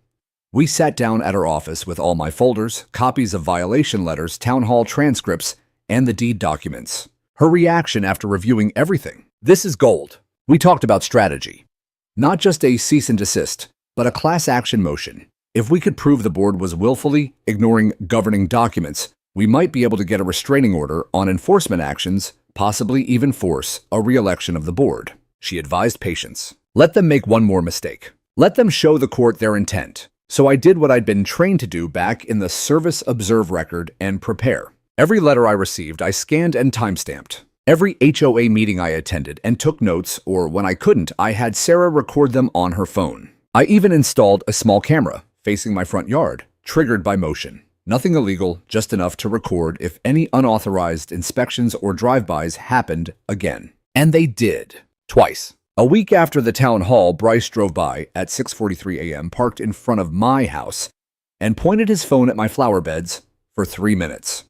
We sat down at her office with all my folders, copies of violation letters, town hall transcripts, and the deed documents. Her reaction after reviewing everything. This is gold. We talked about strategy. Not just a cease and desist, but a class action motion. If we could prove the board was willfully ignoring governing documents, we might be able to get a restraining order on enforcement actions, possibly even force a re-election of the board. She advised patience. Let them make one more mistake. Let them show the court their intent. So I did what I'd been trained to do back in the Service Observe record and prepare. Every letter I received, I scanned and timestamped. Every HOA meeting I attended and took notes, or when I couldn't, I had Sarah record them on her phone. I even installed a small camera facing my front yard, triggered by motion. Nothing illegal, just enough to record if any unauthorized inspections or drive-bys happened again. And they did. Twice. A week after the town hall, Bryce drove by at 6:43 a.m., parked in front of my house, and pointed his phone at my flower beds for 3 minutes.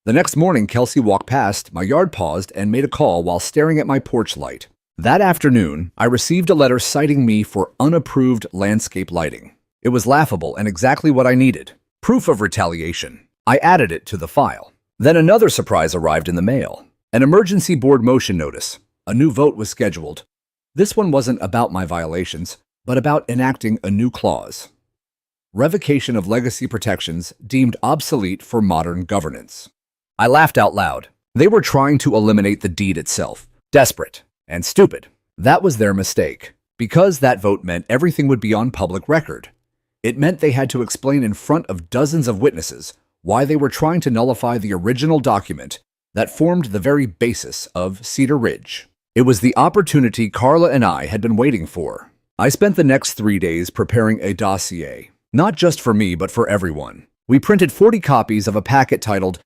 The next morning, Kelsey walked past, my yard paused, and made a call while staring at my porch light. That afternoon, I received a letter citing me for unapproved landscape lighting. It was laughable and exactly what I needed. Proof of retaliation. I added it to the file. Then another surprise arrived in the mail. An emergency board motion notice. A new vote was scheduled. This one wasn't about my violations, but about enacting a new clause. Revocation of legacy protections deemed obsolete for modern governance. I laughed out loud. They were trying to eliminate the deed itself, desperate, and stupid. That was their mistake. Because that vote meant everything would be on public record. It meant they had to explain in front of dozens of witnesses why they were trying to nullify the original document that formed the very basis of Cedar Ridge. It was the opportunity Carla and I had been waiting for. I spent the next 3 days preparing a dossier, not just for me, but for everyone. We printed 40 copies of a packet titled,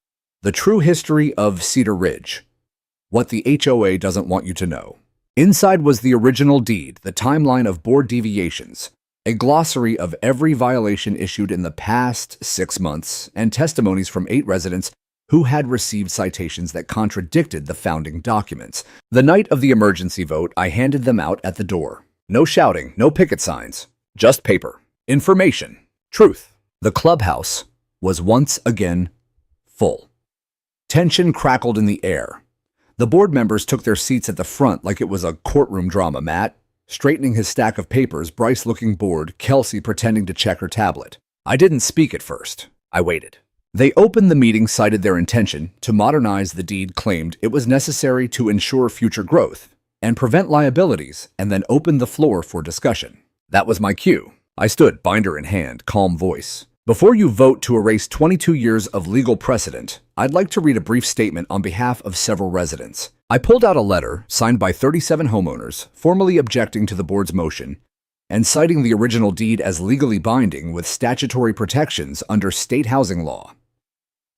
"The True History of Cedar Ridge: What the HOA Doesn't Want You to Know." Inside was the original deed, the timeline of board deviations, a glossary of every violation issued in the past 6 months, and testimonies from 8 residents who had received citations that contradicted the founding documents. The night of the emergency vote, I handed them out at the door. No shouting, no picket signs, just paper, information, truth. The clubhouse was once again full. Tension crackled in the air. The board members took their seats at the front like it was a courtroom drama. Matt straightening his stack of papers, Bryce looking bored, Kelsey pretending to check her tablet. I didn't speak at first. I waited. They opened the meeting, cited their intention to modernize the deed, claimed it was necessary to ensure future growth and prevent liabilities, and then opened the floor for discussion. That was my cue. I stood, binder in hand, calm voice. Before you vote to erase 22 years of legal precedent, I'd like to read a brief statement on behalf of several residents. I pulled out a letter signed by 37 homeowners, formally objecting to the board's motion and citing the original deed as legally binding with statutory protections under state housing law.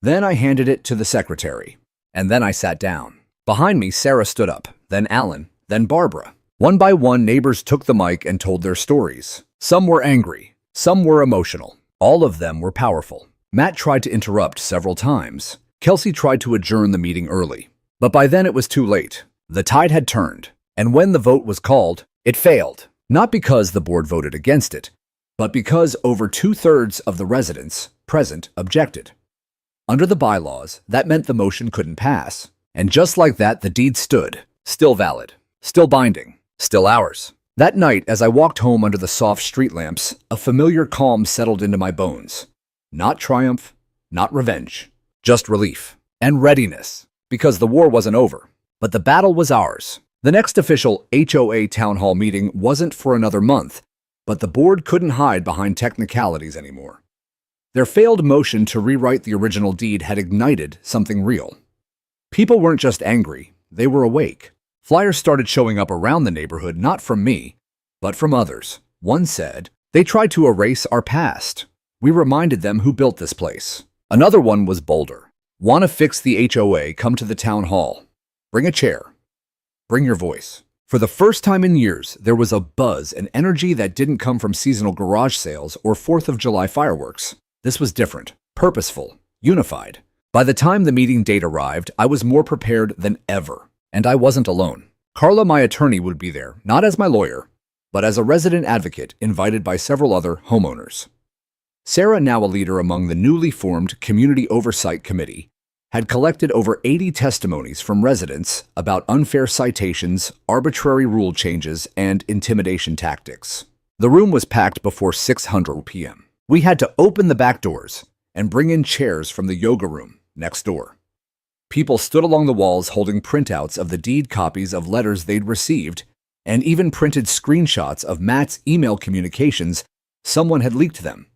Then I handed it to the secretary, and then I sat down. Behind me, Sarah stood up, then Alan, then Barbara. One by one, neighbors took the mic and told their stories. Some were angry, some were emotional. All of them were powerful. Matt tried to interrupt several times. Kelsey tried to adjourn the meeting early. But by then it was too late. The tide had turned, and when the vote was called, it failed. Not because the board voted against it, but because over 2/3 of the residents present objected. Under the bylaws, that meant the motion couldn't pass. And just like that, the deed stood, still valid, still binding, still ours. That night, as I walked home under the soft street lamps, a familiar calm settled into my bones. Not triumph, not revenge, just relief and readiness, because the war wasn't over, but the battle was ours. The next official HOA town hall meeting wasn't for another month, but the board couldn't hide behind technicalities anymore. Their failed motion to rewrite the original deed had ignited something real. People weren't just angry, they were awake. Flyers started showing up around the neighborhood, not from me, but from others. One said, "They tried to erase our past. We reminded them who built this place." Another one was bolder. "Want to fix the HOA? Come to the town hall. Bring a chair. Bring your voice." For the first time in years, there was a buzz, an energy that didn't come from seasonal garage sales or 4th of July fireworks. This was different, purposeful, unified. By the time the meeting date arrived, I was more prepared than ever. And I wasn't alone. Carla, my attorney, would be there, not as my lawyer, but as a resident advocate invited by several other homeowners. Sarah, now a leader among the newly formed Community Oversight Committee, had collected over 80 testimonies from residents about unfair citations, arbitrary rule changes, and intimidation tactics. The room was packed before 6:00 p.m. We had to open the back doors and bring in chairs from the yoga room next door. People stood along the walls holding printouts of the deed, copies of letters they'd received, and even printed screenshots of Matt's email communications. Someone had leaked them,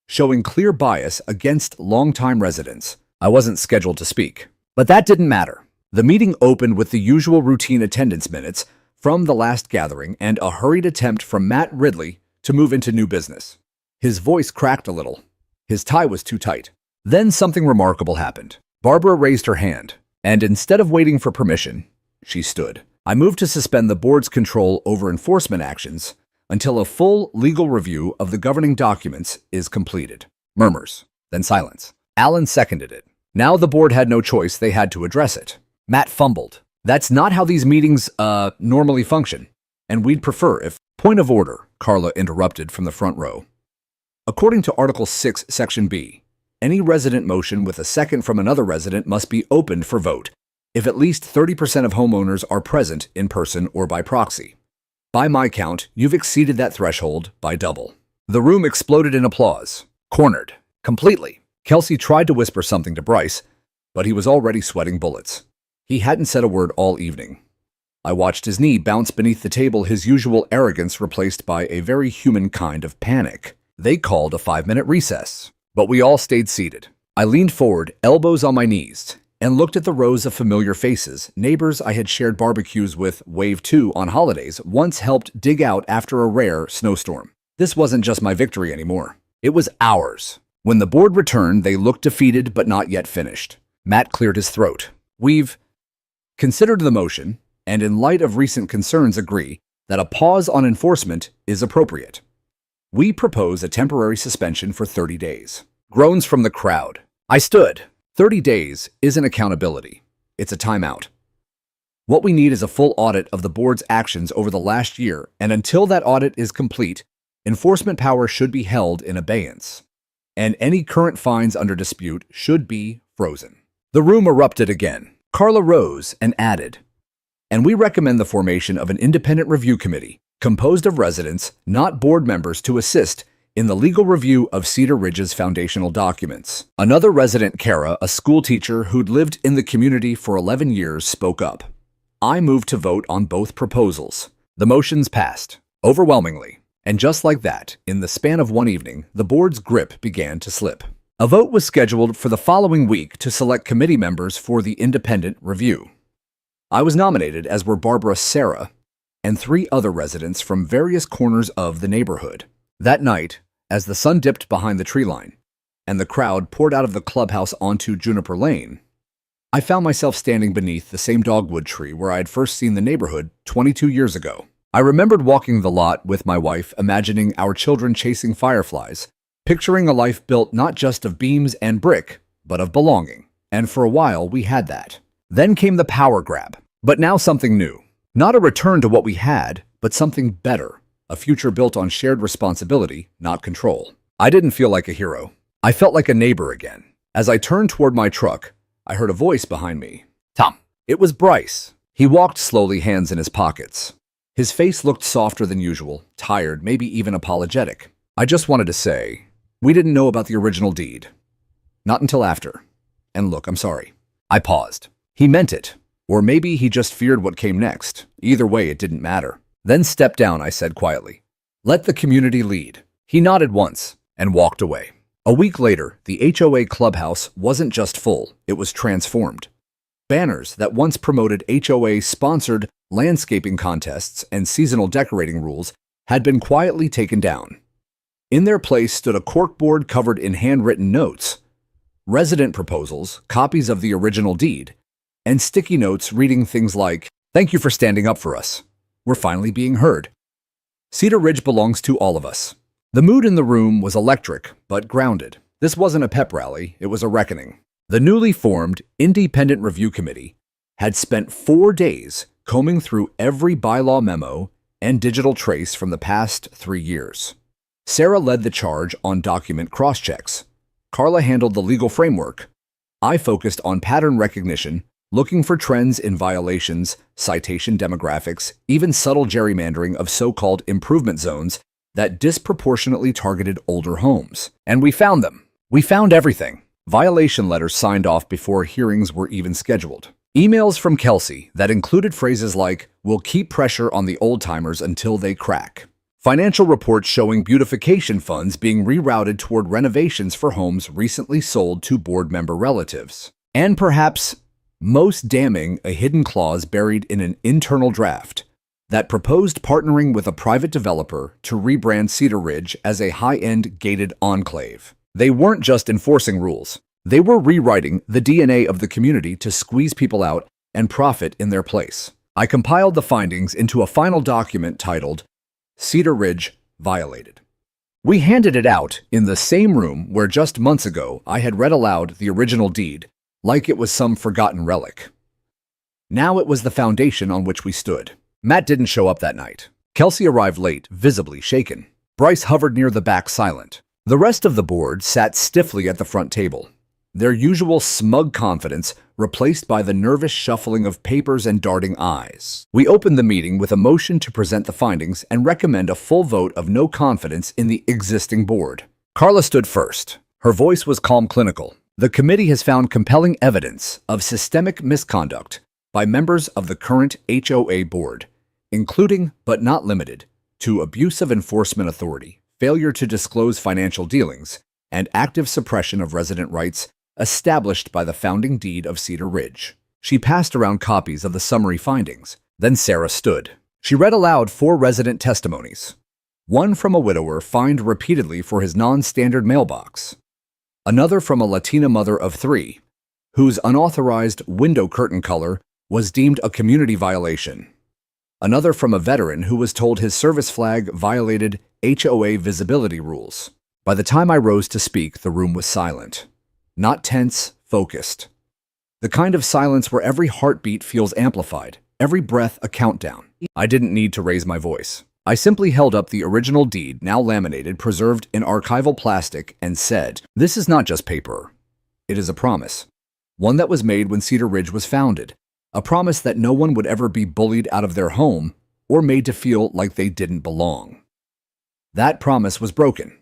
showing clear bias against longtime residents. I wasn't scheduled to speak, but that didn't matter. The meeting opened with the usual routine attendance minutes from the last gathering and a hurried attempt from Matt Ridley to move into new business. His voice cracked a little. His tie was too tight. Then something remarkable happened. Barbara raised her hand, and instead of waiting for permission, she stood. I moved to suspend the board's control over enforcement actions until a full legal review of the governing documents is completed. Murmurs, then silence. Alan seconded it. Now the board had no choice, they had to address it. Matt fumbled. "That's not how these meetings, normally function, and we'd prefer if—" "Point of order," Carla interrupted from the front row. "According to Article 6, Section B, any resident motion with a second from another resident must be opened for vote if at least 30% of homeowners are present in person or by proxy. By my count, you've exceeded that threshold by double." The room exploded in applause. Cornered. Completely. Kelsey tried to whisper something to Bryce, but he was already sweating bullets. He hadn't said a word all evening. I watched his knee bounce beneath the table, his usual arrogance replaced by a very human kind of panic. They called a 5-minute recess, but we all stayed seated. I leaned forward, elbows on my knees, and looked at the rows of familiar faces, neighbors I had shared barbecues with, wave 2 on holidays, once helped dig out after a rare snowstorm. This wasn't just my victory anymore. It was ours. When the board returned, they looked defeated but not yet finished. Matt cleared his throat. We've considered the motion, and in light of recent concerns agree that a pause on enforcement is appropriate. We propose a temporary suspension for 30 days. Groans from the crowd. I stood. 30 days isn't accountability. It's a timeout. What we need is a full audit of the board's actions over the last year, and until that audit is complete, enforcement power should be held in abeyance, and any current fines under dispute should be frozen. The room erupted again. Carla rose and added, and we recommend the formation of an independent review committee composed of residents, not board members, to assist in the legal review of Cedar Ridge's foundational documents. Another resident, Kara, a school teacher who'd lived in the community for 11 years, spoke up. I moved to vote on both proposals. The motions passed, overwhelmingly. And just like that, in the span of one evening, the board's grip began to slip. A vote was scheduled for the following week to select committee members for the independent review. I was nominated, as were Barbara, Sarah, and 3 other residents from various corners of the neighborhood. That night, as the sun dipped behind the tree line and the crowd poured out of the clubhouse onto Juniper Lane, I found myself standing beneath the same dogwood tree where I had first seen the neighborhood 22 years ago. I remembered walking the lot with my wife, imagining our children chasing fireflies, picturing a life built not just of beams and brick, but of belonging. And for a while, we had that. Then came the power grab. But now something new. Not a return to what we had, but something better. A future built on shared responsibility, not control. I didn't feel like a hero. I felt like a neighbor again. As I turned toward my truck, I heard a voice behind me. Tom. It was Bryce. He walked slowly, hands in his pockets. His face looked softer than usual, tired, maybe even apologetic. I just wanted to say, we didn't know about the original deed. Not until after. And look, I'm sorry. I paused. He meant it. Or maybe he just feared what came next. Either way, it didn't matter. Then step down, I said quietly. Let the community lead. He nodded once and walked away. A week later, the HOA clubhouse wasn't just full, it was transformed. Banners that once promoted HOA-sponsored landscaping contests and seasonal decorating rules had been quietly taken down. In their place stood a corkboard covered in handwritten notes, resident proposals, copies of the original deed, and sticky notes reading things like, "Thank you for standing up for us. We're finally being heard. Cedar Ridge belongs to all of us." The mood in the room was electric, but grounded. This wasn't a pep rally, it was a reckoning. The newly formed Independent Review Committee had spent 4 days combing through every bylaw memo and digital trace from the past 3 years. Sarah led the charge on document cross-checks. Carla handled the legal framework. I focused on pattern recognition, looking for trends in violations, citation demographics, even subtle gerrymandering of so-called improvement zones that disproportionately targeted older homes. And we found them. We found everything. Violation letters signed off before hearings were even scheduled. Emails from Kelsey that included phrases like, "We'll keep pressure on the old-timers until they crack." Financial reports showing beautification funds being rerouted toward renovations for homes recently sold to board member relatives. And perhaps most damning, a hidden clause buried in an internal draft that proposed partnering with a private developer to rebrand Cedar Ridge as a high-end gated enclave. They weren't just enforcing rules. They were rewriting the DNA of the community to squeeze people out and profit in their place. I compiled the findings into a final document titled Cedar Ridge Violated. We handed it out in the same room where just months ago I had read aloud the original deed, like it was some forgotten relic. Now it was the foundation on which we stood. Matt didn't show up that night. Kelsey arrived late, visibly shaken. Bryce hovered near the back, silent. The rest of the board sat stiffly at the front table, their usual smug confidence replaced by the nervous shuffling of papers and darting eyes. We opened the meeting with a motion to present the findings and recommend a full vote of no confidence in the existing board. Carla stood first. Her voice was calm, clinical. The committee has found compelling evidence of systemic misconduct by members of the current HOA board, including, but not limited, to abuse of enforcement authority, failure to disclose financial dealings, and active suppression of resident rights established by the founding deed of Cedar Ridge. She passed around copies of the summary findings. Then Sarah stood. She read aloud 4 resident testimonies. One from a widower fined repeatedly for his non-standard mailbox. Another from a Latina mother of 3, whose unauthorized window curtain color was deemed a community violation. Another from a veteran who was told his service flag violated HOA visibility rules. By the time I rose to speak, the room was silent. Not tense, focused. The kind of silence where every heartbeat feels amplified, every breath a countdown. I didn't need to raise my voice. I simply held up the original deed, now laminated, preserved in archival plastic, and said, "This is not just paper. It is a promise. One that was made when Cedar Ridge was founded. A promise that no one would ever be bullied out of their home or made to feel like they didn't belong. That promise was broken.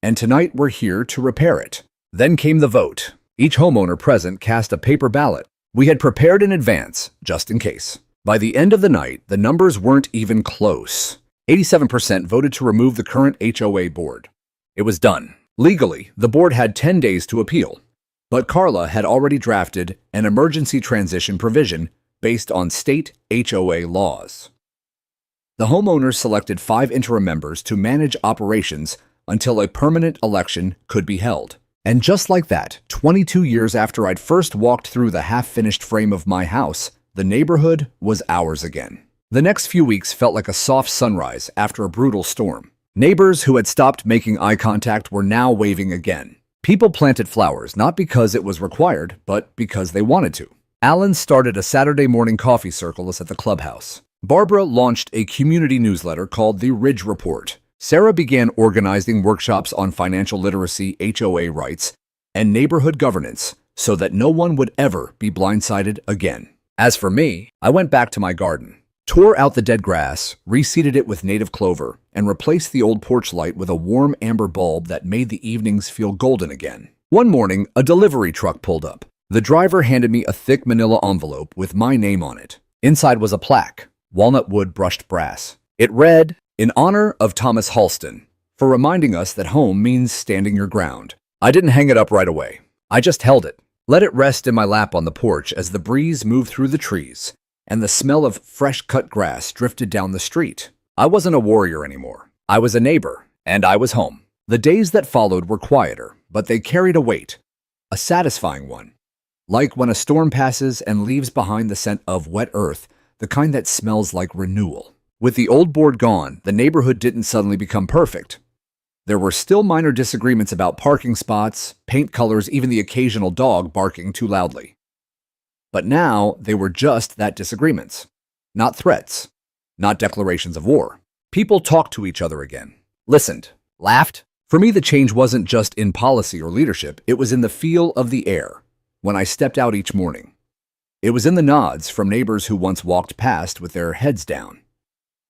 And tonight we're here to repair it." Then came the vote. Each homeowner present cast a paper ballot. We had prepared in advance, just in case. By the end of the night, the numbers weren't even close. 87% voted to remove the current HOA board. It was done. Legally, the board had 10 days to appeal. But Carla had already drafted an emergency transition provision based on state HOA laws. The homeowners selected 5 interim members to manage operations until a permanent election could be held. And just like that, 22 years after I'd first walked through the half-finished frame of my house, the neighborhood was ours again. The next few weeks felt like a soft sunrise after a brutal storm. Neighbors who had stopped making eye contact were now waving again. People planted flowers not because it was required, but because they wanted to. Alan started a Saturday morning coffee circle at the clubhouse. Barbara launched a community newsletter called The Ridge Report. Sarah began organizing workshops on financial literacy, HOA rights, and neighborhood governance so that no one would ever be blindsided again. As for me, I went back to my garden, tore out the dead grass, reseeded it with native clover, and replaced the old porch light with a warm amber bulb that made the evenings feel golden again. One morning, a delivery truck pulled up. The driver handed me a thick manila envelope with my name on it. Inside was a plaque, walnut wood brushed brass. It read, "In honor of Thomas Halston, for reminding us that home means standing your ground." I didn't hang it up right away. I just held it, let it rest in my lap on the porch as the breeze moved through the trees and the smell of fresh-cut grass drifted down the street. I wasn't a warrior anymore. I was a neighbor, and I was home. The days that followed were quieter, but they carried a weight, a satisfying one. Like when a storm passes and leaves behind the scent of wet earth, the kind that smells like renewal. With the old board gone, the neighborhood didn't suddenly become perfect. There were still minor disagreements about parking spots, paint colors, even the occasional dog barking too loudly. But now they were just that, disagreements. Not threats. Not declarations of war. People talked to each other again. Listened. Laughed. For me, the change wasn't just in policy or leadership. It was in the feel of the air when I stepped out each morning. It was in the nods from neighbors who once walked past with their heads down.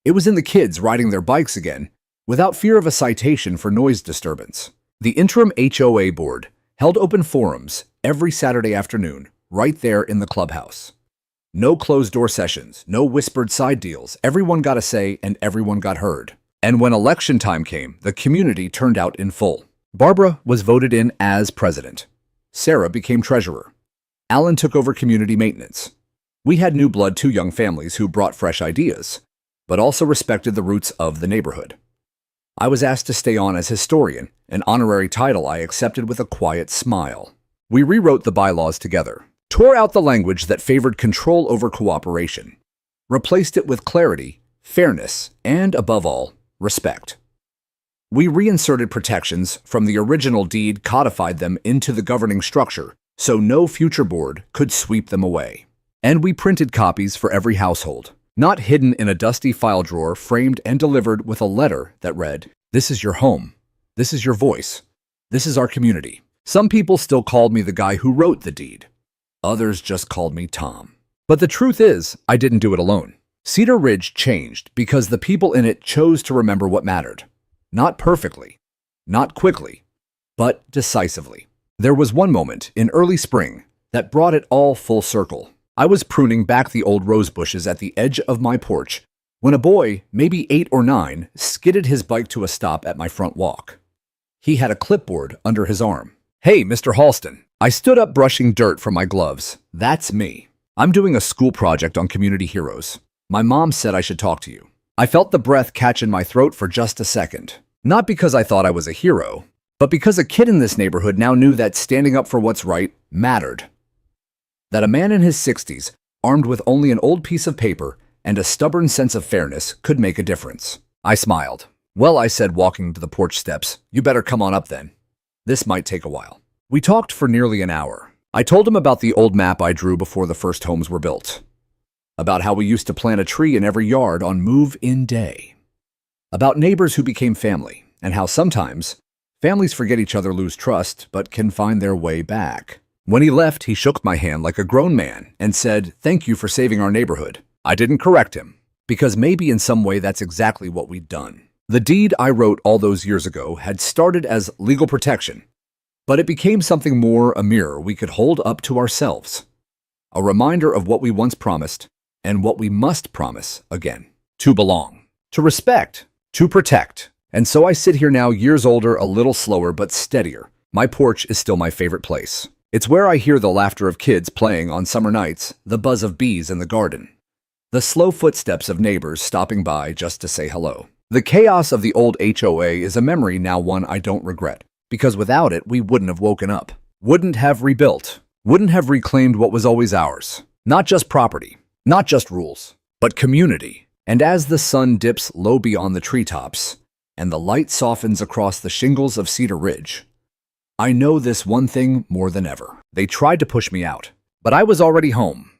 It was in the kids riding their bikes again, without fear of a citation for noise disturbance. The interim HOA board held open forums every Saturday afternoon, right there in the clubhouse. No closed-door sessions, no whispered side deals. Everyone got a say and everyone got heard. And when election time came, the community turned out in full. Barbara was voted in as president. Sarah became treasurer. Alan took over community maintenance. We had new blood, 2 young families who brought fresh ideas, but also respected the roots of the neighborhood. I was asked to stay on as historian, an honorary title I accepted with a quiet smile. We rewrote the bylaws together, tore out the language that favored control over cooperation, replaced it with clarity, fairness, and, above all, respect. We reinserted protections from the original deed, codified them into the governing structure so no future board could sweep them away. And we printed copies for every household, not hidden in a dusty file drawer, framed and delivered with a letter that read, "This is your home. This is your voice. This is our community." Some people still called me the guy who wrote the deed. Others just called me Tom. But the truth is, I didn't do it alone. Cedar Ridge changed because the people in it chose to remember what mattered. Not perfectly, not quickly, but decisively. There was one moment in early spring that brought it all full circle. I was pruning back the old rose bushes at the edge of my porch when a boy, maybe 8 or 9, skidded his bike to a stop at my front walk. He had a clipboard under his arm. "Hey, Mr. Halston." I stood up brushing dirt from my gloves. "That's me. I'm doing a school project on community heroes. My mom said I should talk to you." I felt the breath catch in my throat for just a second. Not because I thought I was a hero, but because a kid in this neighborhood now knew that standing up for what's right mattered. That a man in his 60s, armed with only an old piece of paper and a stubborn sense of fairness, could make a difference. I smiled. "Well," I said, walking to the porch steps, "you better come on up then. This might take a while." We talked for nearly an hour. I told him about the old map I drew before the first homes were built, about how we used to plant a tree in every yard on move-in day, about neighbors who became family, and how sometimes families forget each other, lose trust, but can find their way back. When he left, he shook my hand like a grown man and said, "Thank you for saving our neighborhood." I didn't correct him, because maybe in some way that's exactly what we'd done. The deed I wrote all those years ago had started as legal protection, but it became something more, a mirror we could hold up to ourselves, a reminder of what we once promised and what we must promise again: to belong, to respect, to protect. And so I sit here now, years older, a little slower but steadier. My porch is still my favorite place. It's where I hear the laughter of kids playing on summer nights, the buzz of bees in the garden, the slow footsteps of neighbors stopping by just to say hello. The chaos of the old HOA is a memory now, one I don't regret, because without it, we wouldn't have woken up, wouldn't have rebuilt, wouldn't have reclaimed what was always ours. Not just property, not just rules, but community. And as the sun dips low beyond the treetops and the light softens across the shingles of Cedar Ridge, I know this one thing more than ever. They tried to push me out, but I was already home.